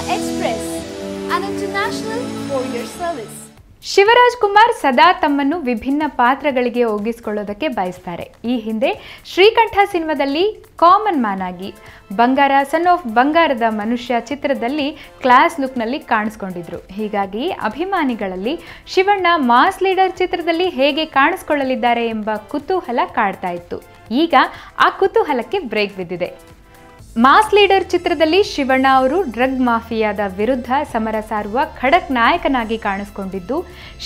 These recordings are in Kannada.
Express, an international courier service. Shivraj Kumar ಸದಾ ತಮ್ಮನ್ನು ವಿಭಿನ್ನ ಪಾತ್ರಗಳಿಗೆ ಒಗ್ಗಿಸಿಕೊಳ್ಳೋದಕ್ಕೆ ಬಯಸ್ತಾರೆ. ಈ ಹಿಂದೆ ಶ್ರೀಕಂಠ ಸಿನಿಮಾದಲ್ಲಿ ಕಾಮನ್ ಮ್ಯಾನ್ ಆಗಿ, ಬಂಗಾರ ಸನ್ ಆಫ್ ಬಂಗಾರದ ಮನುಷ್ಯ ಚಿತ್ರದಲ್ಲಿ ಕ್ಲಾಸ್ ಲುಕ್ನಲ್ಲಿ ಕಾಣಿಸ್ಕೊಂಡಿದ್ರು. ಹೀಗಾಗಿ ಅಭಿಮಾನಿಗಳಲ್ಲಿ ಶಿವಣ್ಣ ಮಾಸ್ ಲೀಡರ್ ಚಿತ್ರದಲ್ಲಿ ಹೇಗೆ ಕಾಣಿಸ್ಕೊಳ್ಳಲಿದ್ದಾರೆ ಎಂಬ ಕುತೂಹಲ ಕಾಡ್ತಾ ಇತ್ತು. ಈಗ ಆ ಕುತೂಹಲಕ್ಕೆ ಬ್ರೇಕ್ ಬಿದ್ದಿದೆ. ಮಾಸ್ ಲೀಡರ್ ಚಿತ್ರದಲ್ಲಿ ಶಿವಣ್ಣ ಅವರು ಡ್ರಗ್ ಮಾಫಿಯಾದ ವಿರುದ್ಧ ಸಮರ ಸಾರುವ ಖಡಕ್ ನಾಯಕನಾಗಿ ಕಾಣಿಸ್ಕೊಂಡಿದ್ದು,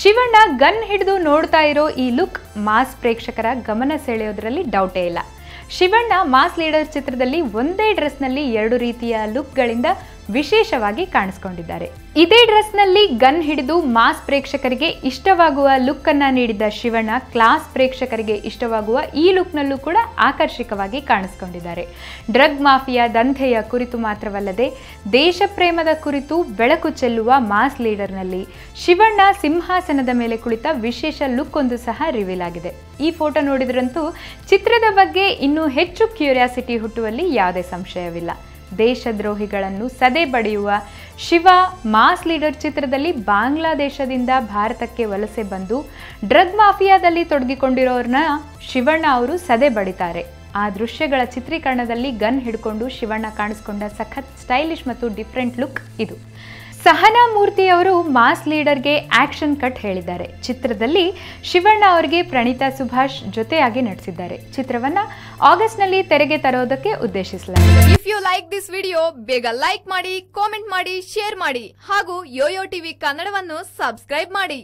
ಶಿವಣ್ಣ ಗನ್ ಹಿಡಿದು ನೋಡ್ತಾ ಇರೋ ಈ ಲುಕ್ ಮಾಸ್ ಪ್ರೇಕ್ಷಕರ ಗಮನ ಸೆಳೆಯೋದ್ರಲ್ಲಿ ಡೌಟೇ ಇಲ್ಲ. ಶಿವಣ್ಣ ಮಾಸ್ ಲೀಡರ್ ಚಿತ್ರದಲ್ಲಿ ಒಂದೇ ಡ್ರೆಸ್ನಲ್ಲಿ ಎರಡು ರೀತಿಯ ಲುಕ್ಗಳಿಂದ ವಿಶೇಷವಾಗಿ ಕಾಣಿಸ್ಕೊಂಡಿದ್ದಾರೆ. ಇದೇ ಡ್ರೆಸ್ನಲ್ಲಿ ಗನ್ ಹಿಡಿದು ಮಾಸ್ ಪ್ರೇಕ್ಷಕರಿಗೆ ಇಷ್ಟವಾಗುವ ಲುಕ್ ಅನ್ನ ನೀಡಿದ ಶಿವಣ್ಣ ಕ್ಲಾಸ್ ಪ್ರೇಕ್ಷಕರಿಗೆ ಇಷ್ಟವಾಗುವ ಈ ಲುಕ್ನಲ್ಲೂ ಕೂಡ ಆಕರ್ಷಕವಾಗಿ ಕಾಣಿಸ್ಕೊಂಡಿದ್ದಾರೆ. ಡ್ರಗ್ ಮಾಫಿಯಾ ದಂಧೆಯ ಕುರಿತು ಮಾತ್ರವಲ್ಲದೆ ದೇಶ ಪ್ರೇಮದ ಕುರಿತು ಬೆಳಕು ಚೆಲ್ಲುವ ಮಾಸ್ ಲೀಡರ್ನಲ್ಲಿ ಶಿವಣ್ಣ ಸಿಂಹಾಸನದ ಮೇಲೆ ಕುಳಿತ ವಿಶೇಷ ಲುಕ್ ಒಂದು ಸಹ ರಿವೀಲ್ ಆಗಿದೆ. ಈ ಫೋಟೋ ನೋಡಿದ್ರಂತೂ ಚಿತ್ರದ ಬಗ್ಗೆ ಇನ್ನೂ ಹೆಚ್ಚು ಕ್ಯೂರಿಯಾಸಿಟಿ ಹುಟ್ಟುವಲ್ಲಿ ಯಾವುದೇ ಸಂಶಯವಿಲ್ಲ. ದೇಶದ್ರೋಹಿಗಳನ್ನು ಸದೆ ಬಡಿಯುವ ಶಿವ ಮಾಸ್ ಲೀಡರ್ ಚಿತ್ರದಲ್ಲಿ ಬಾಂಗ್ಲಾದೇಶದಿಂದ ಭಾರತಕ್ಕೆ ವಲಸೆ ಬಂದು ಡ್ರಗ್ ಮಾಫಿಯಾದಲ್ಲಿ ತೊಡಗಿಕೊಂಡಿರೋರನ್ನ ಶಿವಣ್ಣ ಅವರು ಸದೆ ಬಡಿತಾರೆ. ಆ ದೃಶ್ಯಗಳ ಚಿತ್ರೀಕರಣದಲ್ಲಿ ಗನ್ ಹಿಡ್ಕೊಂಡು ಶಿವಣ್ಣ ಕಾಣಿಸ್ಕೊಂಡ ಸಖತ್ ಸ್ಟೈಲಿಶ್ ಮತ್ತು ಡಿಫ್ರೆಂಟ್ ಲುಕ್ ಇದು. ಸಹನಾ ಮೂರ್ತಿ ಅವರು ಮಾಸ್ ಲೀಡರ್ಗೆ ಆಕ್ಷನ್ ಕಟ್ ಹೇಳಿದ್ದಾರೆ. ಚಿತ್ರದಲ್ಲಿ ಶಿವಣ್ಣ ಅವರಿಗೆ ಪ್ರಣೀತಾ ಸುಭಾಷ್ ಜೊತೆಯಾಗಿ ನಟಿಸಿದ್ದಾರೆ. ಚಿತ್ರವನ್ನ ಆಗಸ್ಟ್ನಲ್ಲಿ ತೆರೆಗೆ ತರೋದಕ್ಕೆ ಉದ್ದೇಶಿಸಲಾಗಿದೆ. If you like this video, ಬೇಗ ಲೈಕ್ ಮಾಡಿ, ಕಾಮೆಂಟ್ ಮಾಡಿ, ಶೇರ್ ಮಾಡಿ ಹಾಗೂ ಯೋಯೋ ಟಿವಿ ಕನ್ನಡವನ್ನು ಸಬ್ಸ್ಕ್ರೈಬ್ ಮಾಡಿ.